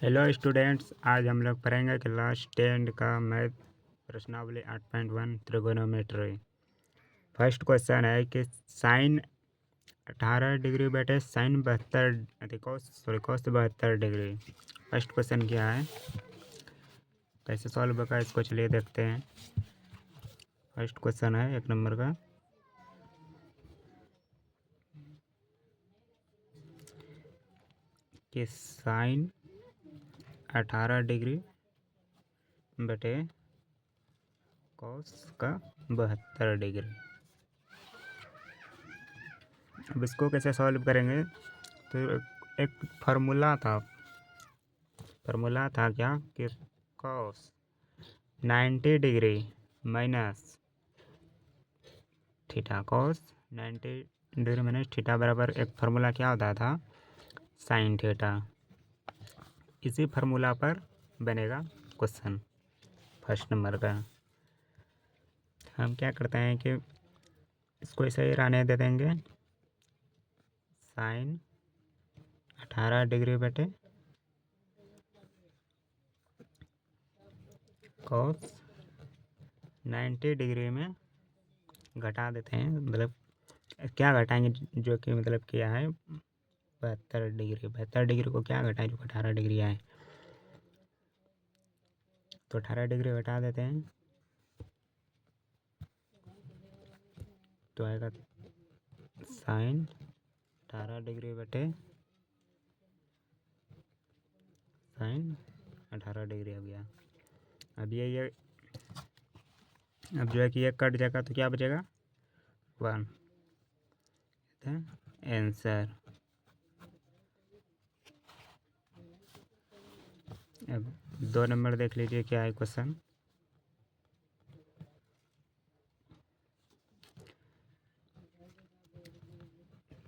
Hello students, आज हम लोग पढ़ेंगे क्लास 10 का मैथ प्रश्नावली 8.1 त्रिगोनोमेट्री। फर्स्ट क्वेश्चन है कि साइन 18 डिग्री बटे sine 72 cos 72 degree. First question क्या है, कैसे सॉल्व होगा इसको चलिए देखते हैं। फर्स्ट क्वेश्चन है 1 नंबर का, कि साइन 18 डिग्री बटे कॉस का 72 डिग्री। अब इसको कैसे सॉल्व करेंगे, तो एक फार्मूला था क्या कि cos 90 degree minus theta, cos 90 degree minus theta बराबर एक फार्मूला क्या होता था, साइन थीटा। इसी फार्मूला पर बनेगा क्वेश्चन फर्स्ट नंबर का। हम क्या करते हैं कि इसको ऐसे ही रहने दे देंगे, साइन 18 डिग्री बटे कॉस 90 डिग्री में घटा देते हैं, मतलब क्या घटाएंगे, जो कि मतलब क्या है 72 डिग्री को क्या घटाएं जो 18 डिग्री आए, तो 18 डिग्री घटा देते हैं तो आएगा साइन 18 डिग्री बटे साइन 18 डिग्री हो गया। अब ये अब जो है कि ये कट जाएगा तो क्या बचेगा 1, आंसर। अब 2 नंबर देख लीजिए क्या है क्वेश्चन।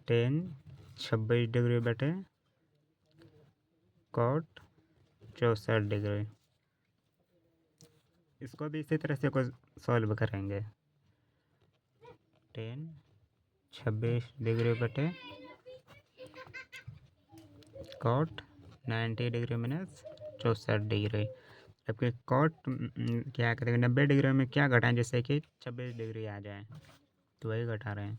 टेन 26 डिग्री बटे कॉट 64 डिग्री। इसको भी इसी तरह से को सॉल्व करेंगे। 10 26 डिग्री बटे कॉट 90 डिग्री माइनस 64 डिग्री। जबकि कॉट क्या करेंगे 90 डिग्री में क्या घटाएं, जैसे कि 26 डिग्री आ जाए, तो वही घटा रहे हैं।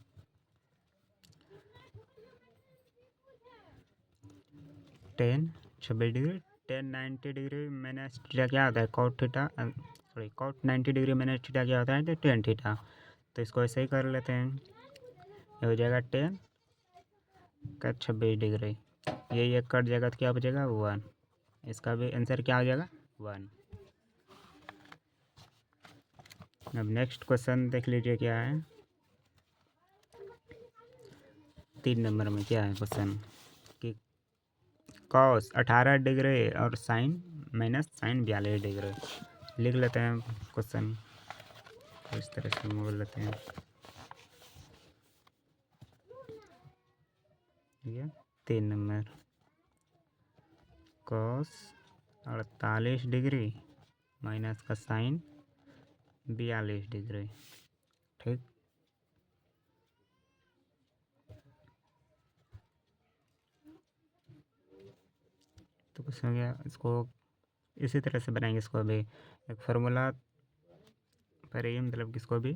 10 26 डिग्री 10 90 डिग्री माइनस थीटा क्या होता है cot theta, sorry cot 90 degree minus theta क्या होता है तो 10 थीटा। तो इसको ऐसे ही कर लेते हैं, ये हो जाएगा 10 का 26 डिग्री, ये कट जाएगा तो क्या बचेगा 1। इसका भी आंसर क्या हो जाएगा 1। अब नेक्स्ट क्वेश्चन देख लीजिए क्या है। 3 नंबर में क्या है क्वेश्चन कि कॉस 18 डिग्री और साइन माइनस साइन 42 डिग्री। लिख लेते हैं क्वेश्चन इस तरह से मोड़ लेते हैं। ये 3 नंबर कॉस 48 डिग्री माइनस का साइन 42 डिग्री, ठीक। तो कुछ हो गया, इसको इसी तरह से बनाएंगे। इसको भी एक फार्मूला पर ही मतलब किसको भी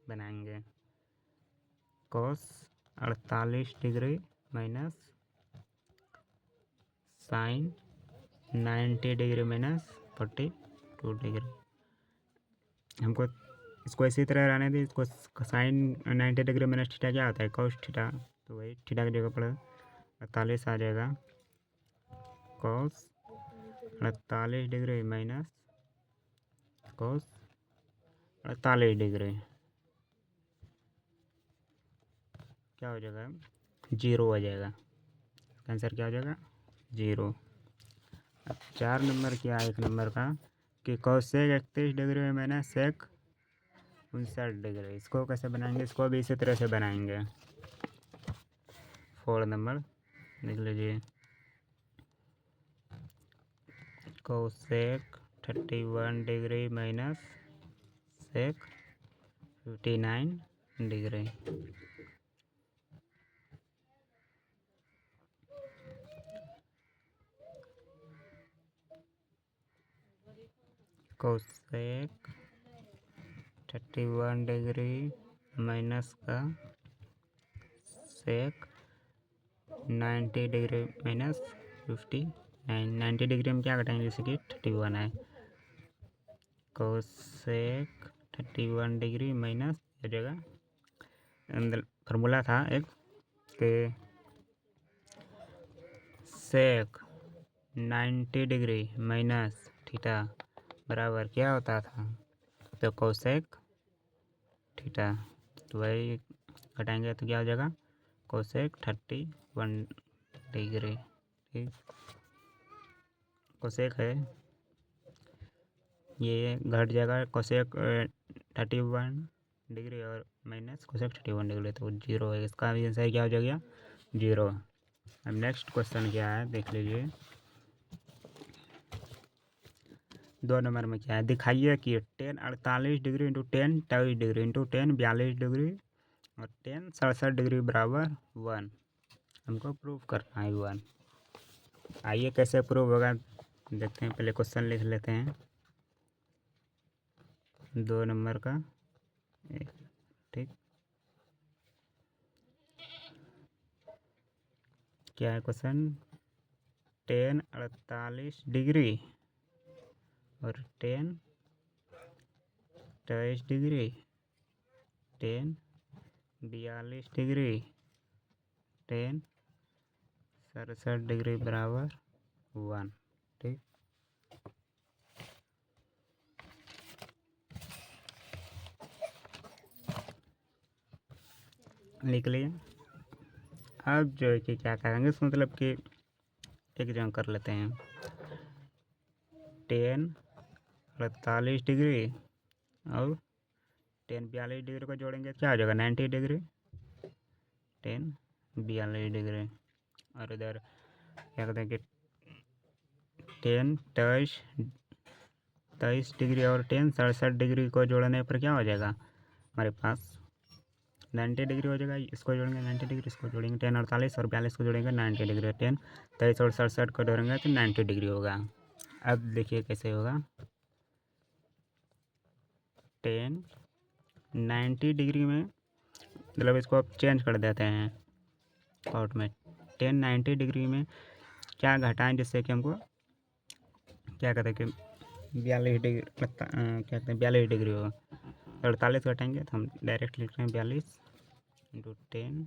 बनाएंगे, cos 48 degree minus sine 90 degree minus 42 degree. हमको इसको इसी तरह रहने दी। इसको साइन 90 डिग्री माइनस थीटा क्या होता है कॉस थीटा, तो वही थीटा की जगह पर 48 आ जाएगा। Cos 48 degree minus cos 48 degree क्या हो जाएगा 0 हो जाएगा। आंसर क्या हो जाएगा 0। अब 4 नंबर क्या है 1 नंबर का कि cosec 31 degree minus sec 59 degree. इसको कैसे बनाएंगे, इसको भी इसी तरह से बनाएंगे। 4 नंबर देख लीजिए, cosec 31 degree minus sec 59 degree. Cosec 31 degree minus का सेक 90 डिग्री माइनस 90 डिग्री में क्या घटाएंगे, जैसे कि 31 है, कोसेक 31 डिग्री माइनस हो जाएगा, अंदर फार्मूला था एक कि सेक 90 डिग्री माइनस थीटा बराबर क्या होता था, तो कोसेक थीटा, तो वही घटाएंगे तो क्या हो जाएगा, कोसेक 31 डिग्री। ठीक, कोसेक है ये घट जाएगा कोसेक 31 डिग्री और माइनस कोसेक 31 डिग्री, तो 0 है, इसका भी आंसर क्या हो जाएगा, 0। अब नेक्स्ट क्वेश्चन क्या है देख लीजिए, 2 नंबर में क्या है, दिखाइए कि 10 48 degree into 10 23 degree into 10 42 degree और 10 67 डिग्री बराबर 1, हमको प्रूव करना है 1। आइए कैसे प्रूव होगा देखते हैं, पहले क्वेश्चन लिख लेते हैं 2 नंबर का। ठीक, क्या है क्वेश्चन, 10 48 डिग्री और 10 23 डिग्री 10 42 डिग्री 10 67 डिग्री बराबर 1। ठीक, लिख लिए। अब जो है कि क्या करेंगे, इस मतलब कि एक जंग कर लेते हैं, 10 48 डिग्री और 10 42 डिग्री को जोड़ेंगे क्या हो जाएगा, 90 डिग्री 10 42 डिग्री, और इधर क्या कहते हैं कि 10 23 डिग्री और 10 67 डिग्री को जोड़ने पर क्या हो जाएगा हमारे पास 90 डिग्री हो जाएगा, इसको जोड़ेंगे 90 डिग्री, इसको जोड़ेंगे 10 48 और 42 को जोड़ेंगे 90 डिग्री, 10 23 और 67 को जोड़ेंगे तो 90 डिग्री होगा। अब देखिए कैसे होगा, 10 90 डिग्री में मतलब इसको अब चेंज कर देते हैं आउट में, 10 90 डिग्री में क्या घटाएं जिससे कि हमको क्या कहते हैं कि 42 डिग्री क्या कहते हैं 42 डिग्री होगा, 48 घटाएंगे तो हम डायरेक्ट लिख रहे हैं 42 इंटू 10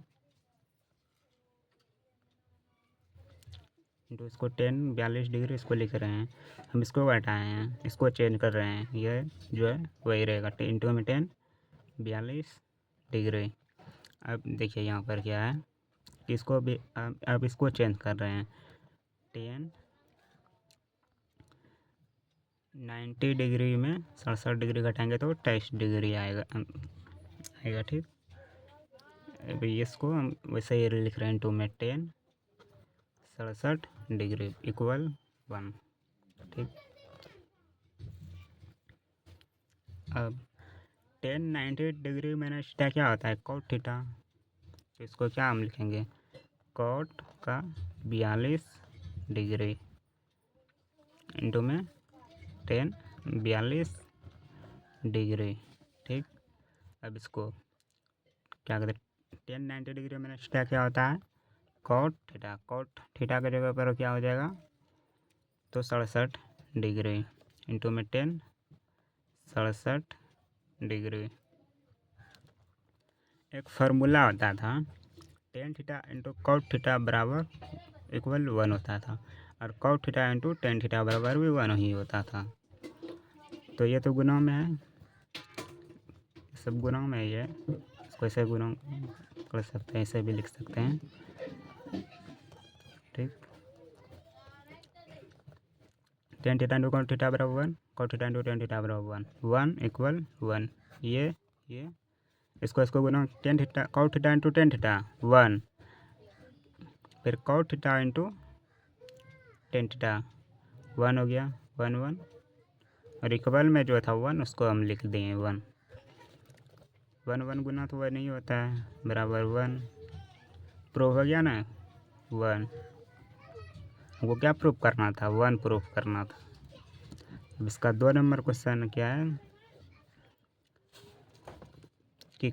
इंटू इसको 10 42 डिग्री इसको लिख रहे हैं, हम इसको घटाए हैं, इसको चेंज कर रहे हैं, ये जो है वही रहेगा, इंटू में 10 42 डिग्री। अब देखिए यहाँ पर क्या है, इसको भी अब इसको चेंज कर रहे हैं, 10 90 डिग्री में 67 डिग्री घटाएंगे तो 23 डिग्री आएगा। ठीक, अभी इसको हम वैसे ही लिख रहे हैं, इंटू में 10 67 डिग्री इक्वल 1। ठीक, अब 10 90 डिग्री मैंने थीटा क्या होता है, कॉट थीटा, तो इसको क्या हम लिखेंगे, कॉट का 42 डिग्री इंटू में 10 42 डिग्री। ठीक, अब इसको क्या कहते हैं, 10 90 डिग्री मैंने थीटा क्या होता है, कॉट थीटा, कॉट थीटा की जगह पर क्या हो जाएगा, तो 67 डिग्री इंटू में 10 67 डिग्री। एक फार्मूला होता था, tan theta into cot theta बराबर इक्वल 1 होता था, और cot theta into tan theta बराबर भी 1 ही होता था। तो ये तो गुणों में है, सब गुणों में ही है, इसको ऐसे गुणों कर सकते हैं, ऐसे भी लिख सकते हैं। ठीक, tan theta into cot theta बराबर 1, cot theta into tan theta बराबर 1 इक्वल 1, ये इसको गुना, tan theta cot theta into tan theta 1, फिर cot theta into tan theta 1 हो गया, 1 1, और इक्वल में जो था 1 उसको हम लिख दें 1 1 गुना तो 1 नहीं होता है, बराबर 1, प्रूफ हो गया ना 1, वो क्या प्रूफ करना था, 1 प्रूफ करना था। अब इसका 2 नंबर क्वेश्चन क्या है कि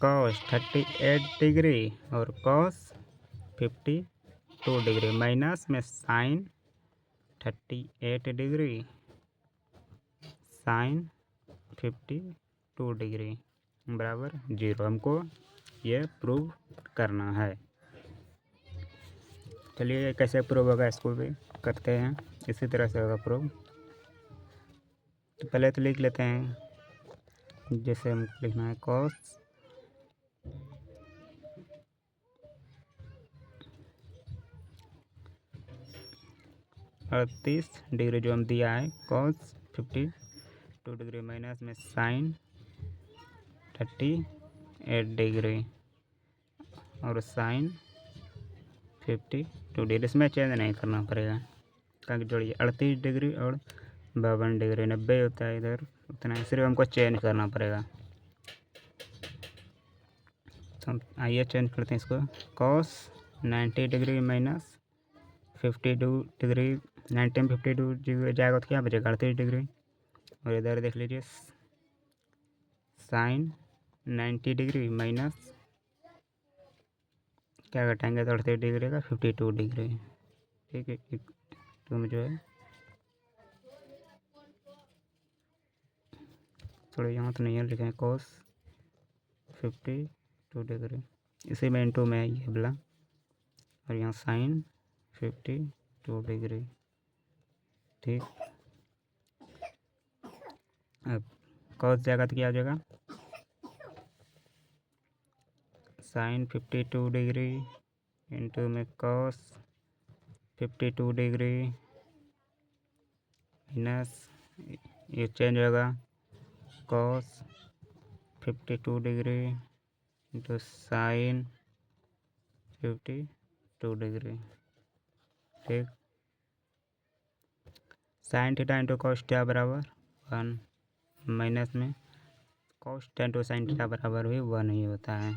cos 38 डिग्री और cos 52 डिग्री माइनस में sin 38 डिग्री sin 52 डिग्री बराबर 0 हमको ये प्रूव करना है। चलिए कैसे प्रूव होगा इसको भी करते हैं, इसी तरह से होगा प्रूव। तो पहले तो लिख लेते हैं, जैसे हम लिखना है cos 38 डिग्री जो हम दिया है cos 52 डिग्री माइनस में sin 38 डिग्री और sin 52 डिग्री, इसमें चेंज नहीं करना पड़ेगा क्योंकि जोड़िए 38 डिग्री और 52 डिग्री 90 होता है इधर, उतना ही सिर्फ हमको चेंज करना पड़ेगा। तो आइए चेंज करते हैं इसको। cos 90 डिग्री माइनस 52 डिग्री 90 में 52 डिग्री जाएगा तो क्या बचेगा 38 डिग्री, और इधर देख लीजिए sin 90 डिग्री माइनस क्या घटाएंगे तो 38 डिग्री का 52 डिग्री। ठीक है, तो में जो है थोड़े यहाँ तो नहीं है, लिखें cos 52 डिग्री, इसी में इंटू में ये बला और यहाँ sin 52 डिग्री। ठीक, अब cos जाएगा तो क्या हो जाएगा sin 52 डिग्री इंटू में cos 52 डिग्री माइनस ये चेंज होगा cos 52 degree into sin 52 degree. ठीक, sin theta into cos theta बराबर 1 माइनस में cos theta into sin theta बराबर भी 1 ही होता है।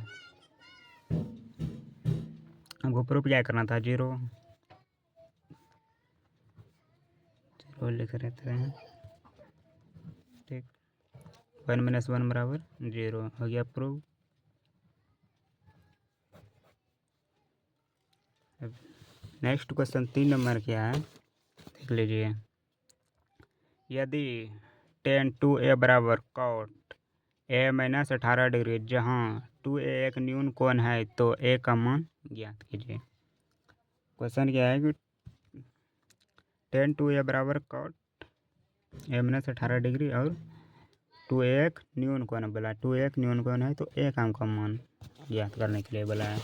हमको प्रूफ क्या करना था 0 लिख रहते हैं। ठीक, 1 माइनस 1 बराबर 0 हो गया प्रूफ। नेक्स्ट क्वेश्चन 3 नंबर क्या है देख लीजिए। यदि tan 2a बराबर cot a माइनस 18 डिग्री जहाँ 2a एक न्यून कोण है तो a का मान ज्ञात कीजिए। क्वेश्चन क्या है कि tan 2a बराबर cot a माइनस 18 डिग्री और 2a एक न्यून कोण बोला, 2a एक न्यून कोण है तो a का हमको मान ज्ञात करने के लिए बोला है।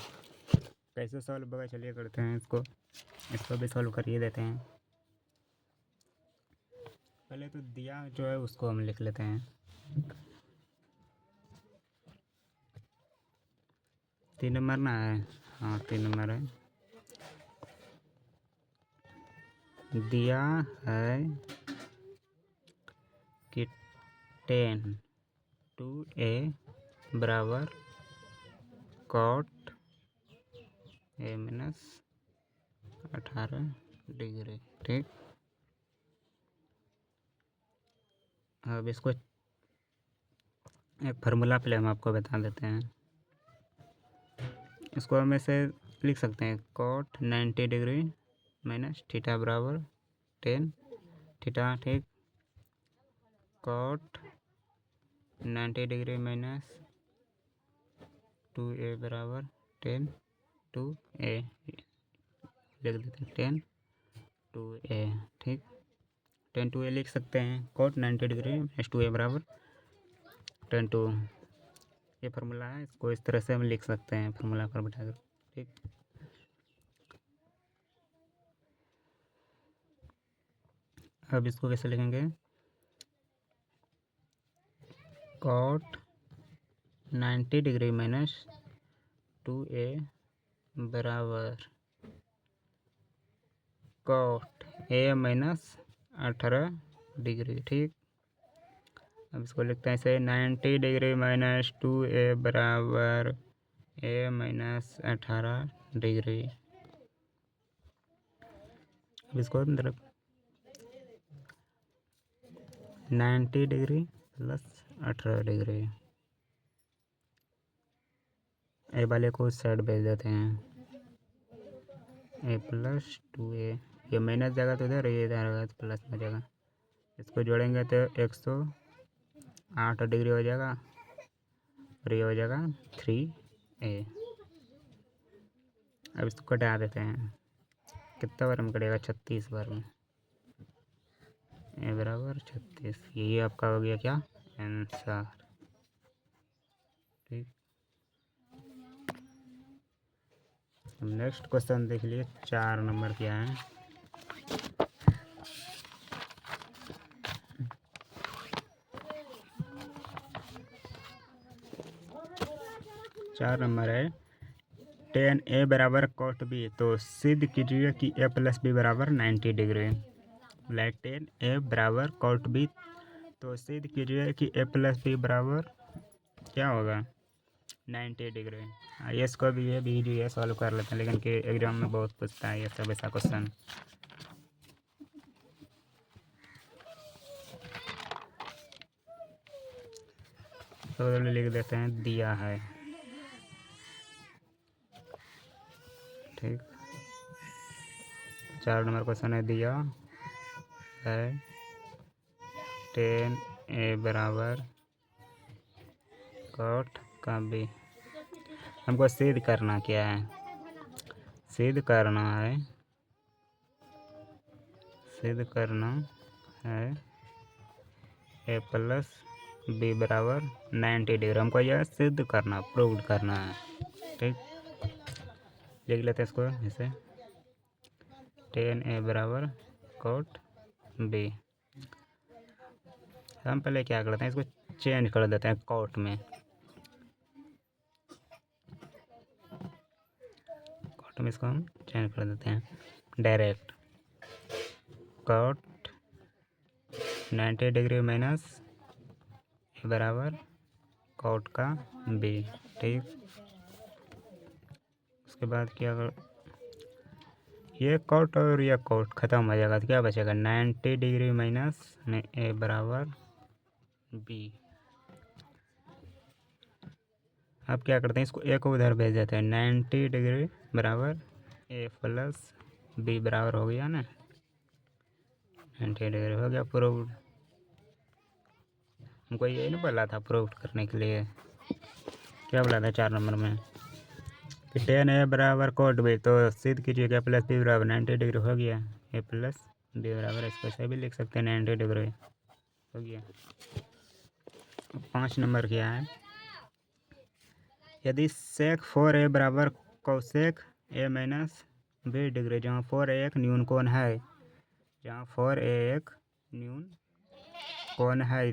कैसे सॉल्व होगा चलिए करते हैं इसको भी सॉल्व करिए देते हैं। पहले तो दिया जो है उसको हम लिख लेते हैं। 3 नंबर ना है, हाँ 3 नंबर है। दिया है कि tan 2a बराबर cot a माइनस 18 डिग्री। ठीक, अब इसको एक फार्मूला पहले हम आपको बता देते हैं। इसको हम ऐसे लिख सकते हैं cot 90 डिग्री माइनस थीटा बराबर tan थीटा। ठीक, cot 90 डिग्री माइनस 2a बराबर tan 2a लिख देते हैं tan 2a। ठीक, tan 2a लिख सकते हैं cot 90 डिग्री माइनस 2a बराबर tan 2, ये फार्मूला है, इसको इस तरह से हम लिख सकते हैं फार्मूला पर बैठाकर। ठीक, अब इसको कैसे लिखेंगे cot 90 डिग्री माइनस 2a बराबर cot a माइनस 18 डिग्री। ठीक, अब इसको लिखते हैं ऐसे 90 डिग्री माइनस 2a बराबर a माइनस 18 डिग्री। अब इसको मतलब 90 डिग्री प्लस 18 डिग्री। ए वाले को उस साइड भेज देते हैं, a+2a। ये माइनस जाएगा तो इधर, ये इधर आएगा तो प्लस में जाएगा। इसको जोड़ेंगे तो 108 डिग्री हो जाएगा और ये हो जाएगा 3a। अब इसको कटा देते हैं, कितना बार में कटेगा, 36 बार में। a बराबर 36, यही आपका हो गया क्या, आंसर। ठीक, नेक्स्ट क्वेश्चन देख लिए, 4 नंबर क्या है। चार नंबर है, tan a बराबर cot b, तो सिद्ध कीजिए कि a+b बराबर 90 डिग्री। tan a बराबर cot b, तो सिद्ध कीजिए कि a+b बराबर क्या होगा, 90 डिग्री। इसको भी ये भी इजी है, सॉल्व कर लेते हैं, लेकिन कि एग्जाम में बहुत पूछता है ये सब ऐसा क्वेश्चन। तो लिख देते हैं दिया है। ठीक, 4 नंबर क्वेश्चन है, दिया है tan a बराबर cot का b। हमको सिद्ध करना क्या है, सिद्ध करना है a+b बराबर 90 डिग्री। हमको यह सिद्ध करना, प्रूव करना है। ठीक, लिख लेते हैं इसको ऐसे, tan a बराबर cot b। हम पहले क्या करते हैं, इसको चेंज कर देते हैं cot में। cot में इसको हम चेंज कर देते हैं direct. cot 90 degree minus a बराबर cot का b। ठीक, उसके बाद क्या कर, ये cot और ये cot ख़त्म हो जाएगा तो क्या बचेगा, 90 डिग्री माइनस a बराबर b। अब क्या करते हैं, इसको a को उधर भेज देते हैं, 90 डिग्री बराबर a+b बराबर हो गया ना, 90 डिग्री हो गया प्रूव्ड। हमको ये नहीं बोला था प्रूव्ड करने के लिए, क्या बोला था 4 नंबर में कि tan a बराबर cot b, तो सिद्ध कीजिए कि a+b बराबर 90 डिग्री हो गया। a+b बराबर, इसको ऐसे भी लिख सकते हैं 90 डिग्री हो गया। 5 नंबर क्या है, यदि sec 4a बराबर cosec a minus b degree, जहाँ 4a एक न्यून कोण है, जहाँ 4a एक न्यून कोण है,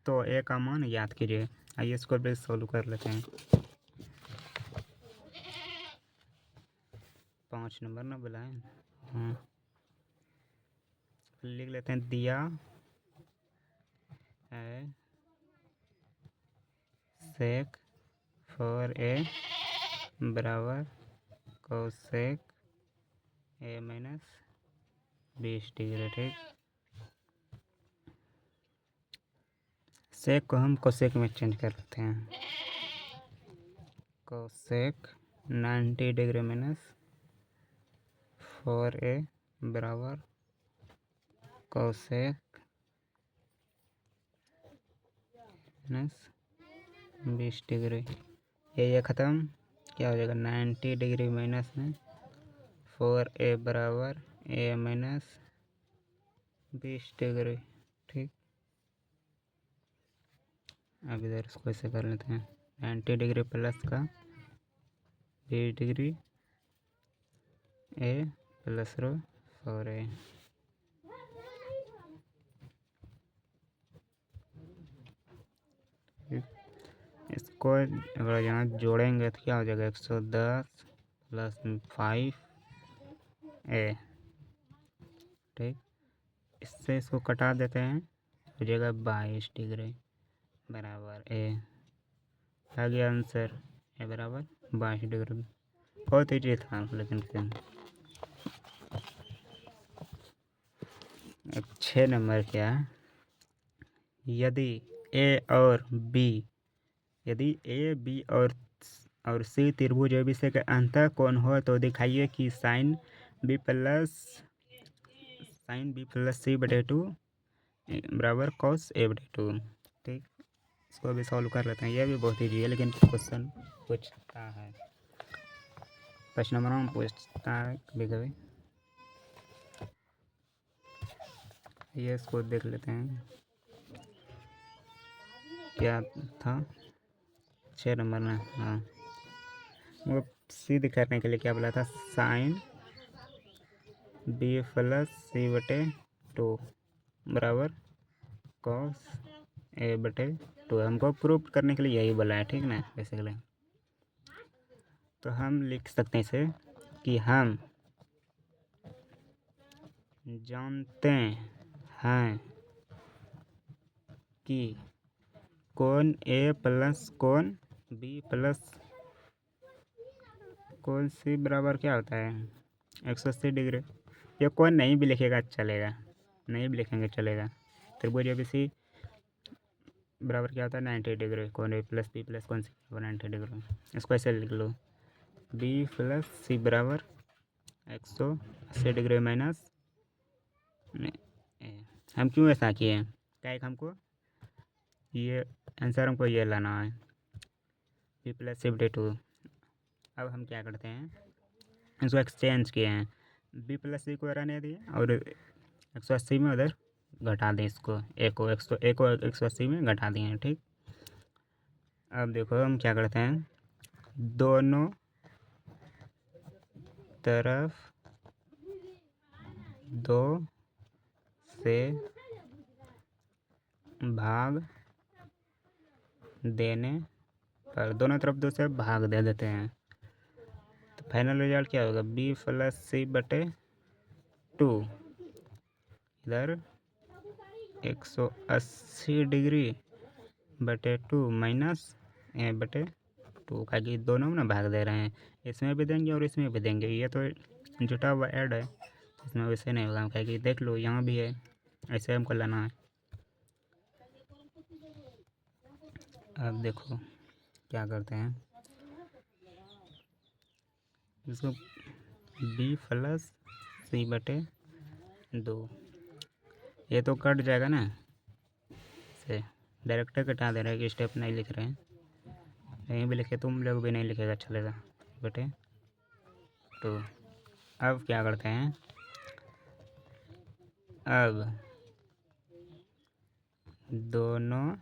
तो a का मान याद कीजिए। आइए इसको भी सोल्व कर लेते हैं। 5 नंबर ना बुलाएं, हाँ, लिख लेते हैं, दिया है sec 4a बराबर cosec a माइनस 20 डिग्री। ठीक, सेक को हम कोसेक में चेंज कर लेते हैं, कोसेक 90 डिग्री माइनस 4a बराबर कोसेक माइनस 20 डिग्री। ये ख़त्म, क्या हो जाएगा, 90 डिग्री माइनस में 4a बराबर a माइनस 20 डिग्री। ठीक, अब इधर इसको ऐसे कर लेते हैं, 90 डिग्री प्लस का 20 degree a plus row 4a। इसको अगर यहाँ जोड़ेंगे तो क्या हो जाएगा, 110 प्लस 5a। ठीक, इससे इसको कटा देते हैं, हो जाएगा 22 डिग्री बराबर a। आ गया आंसर, a बराबर 22 डिग्री। बहुत ईजी था लेकिन अब 6 नंबर क्या है, यदि ए और बी यदि ए बी और सी त्रिभुज ABC के अंतः कोण हो तो दिखाइए कि साइन बी प्लस सी बटे 2 बराबर कॉस ए बटे 2। ठीक, इसको भी सॉल्व कर लेते हैं। यह भी बहुत ईजी है, लेकिन क्वेश्चन पूछता है, प्रश्न नंबर में पूछता है कभी कभी। ये इसको देख लेते हैं क्या था 6 नंबर में। हाँ, वो सीधे करने के लिए क्या बोला था, साइन बी प्लस सी बटे 2 बराबर कॉस ए बटे 2। हमको प्रूव करने के लिए यही बोला है, ठीक ना बेसिकली। तो हम लिख सकते हैं इसे कि हम जानते हैं कि कोण ए प्लस कोण बी प्लस कोण सी बराबर क्या होता है 180 डिग्री। ये कोण नहीं भी लिखेगा चलेगा, नहीं भी लिखेंगे चलेगा। त्रिभुज ABC बराबर क्या होता है 90 डिग्री। कोण ए प्लस बी प्लस कोण सी बराबर 90 डिग्री। इसको ऐसे लिख लो, बी प्लस सी बराबर 180 डिग्री माइनस। हम क्यों ऐसा किए, क्या एक हमको ये आंसर हमको ये लाना है, बी प्लस सी बटे 2। अब हम क्या करते हैं, इसको एक्सचेंज किए हैं, बी प्लस सी को रहने दिए और 180 में उधर घटा दें, इसको ए को 180 में घटा दिए हैं। ठीक, अब देखो हम क्या करते हैं, दोनों तरफ 2 से भाग देने पर, दोनों तरफ 2 से भाग दे देते हैं, तो फाइनल रिजल्ट क्या होगा, बी प्लस सी बटे 2 इधर 180 डिग्री बटे 2 माइनस ए बटे 2 का, कि दोनों में ना भाग दे रहे हैं, इसमें भी देंगे और इसमें भी देंगे। ये तो जुटा हुआ ऐड है, इसमें वैसे नहीं होगा, क्या कि देख लो यहाँ भी है, ऐसे हमको लाना है। अब देखो क्या करते हैं, इसको बी प्लस सी बटे 2, ये तो कट जाएगा ना, से डायरेक्ट कटा दे रहा है कि स्टेप नहीं लिख रहे हैं, नहीं भी लिखे तुम लोग भी नहीं लिखेगा चलेगा, बटे 2। अब क्या करते हैं, अब दोनों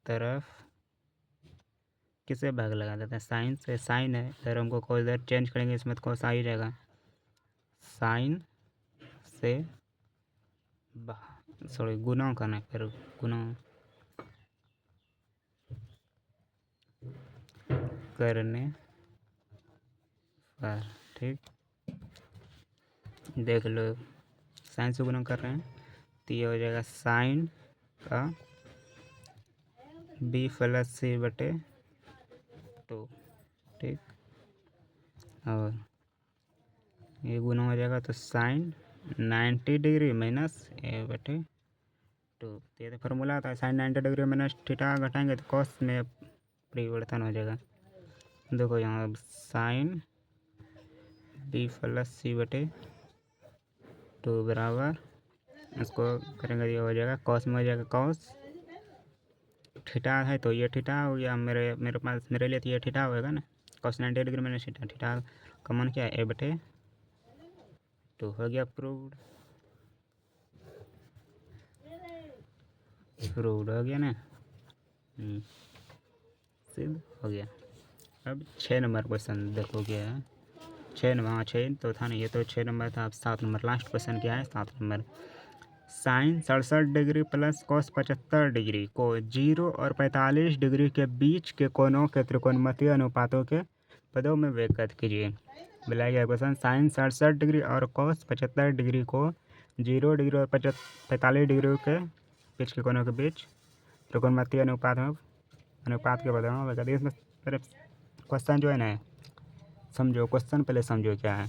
तरफ किसे भाग लगा देते हैं, साइन से, साइन है इधर, हमको कोई इधर चेंज करेंगे इसमें तो कोस आ ही जाएगा, साइन से सॉरी गुना करना, फिर गुना करने पर, ठीक, देख लो साइन से गुना कर रहे हैं तो ये हो जाएगा साइन का बी प्लस सी बटे 2, ठीक, और ये गुना हो जाएगा तो साइन 90 डिग्री माइनस ए बटे 2। तो ये तो फॉर्मूला आता है, साइन 90 डिग्री माइनस थीटा घटाएंगे तो कॉस में परिवर्तन हो जाएगा। देखो यहाँ साइन बी प्लस सी बटे 2 बराबर, इसको करेंगे ये हो जाएगा कॉस में हो जाएगा कॉस, थीटा है तो ये थीटा हो गया, मेरे पास मेरे लिए तो ये थीटा होएगा ना, cos 90 degree minus theta, theta का मान क्या है ए बटे 2, हो गया प्रूव्ड हो गया ना, सिद्ध हो गया। अब 6 नंबर क्वेश्चन देखो क्या है, 6 नंबर, हाँ 6 तो था नहीं, ये तो 6 नंबर था। अब 7 नंबर लास्ट क्वेश्चन क्या है, 7 number, sine 67 degree plus cos 75 degree को 0 और 45 डिग्री के बीच के कोणों के त्रिकोणमितीय अनुपातों के पदों में व्यक्त कीजिए। बोला गया क्वेश्चन, साइन 67 डिग्री और कॉस 75 डिग्री को 0 डिग्री और 45 डिग्री के बीच के कोणों के बीच त्रिकोणमितीय अनुपात के पदों में व्यक्त। इसमें क्वेश्चन जो है ना, समझो क्वेश्चन पहले समझो क्या है,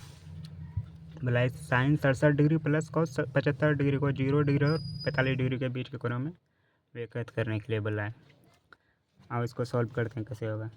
बोला है sine 67 degree plus cos 75 degree को 0 डिग्री और 45 डिग्री के बीच के कोणों में व्यक्त करने के लिए बोला है। अब इसको सॉल्व करते हैं कैसे होगा।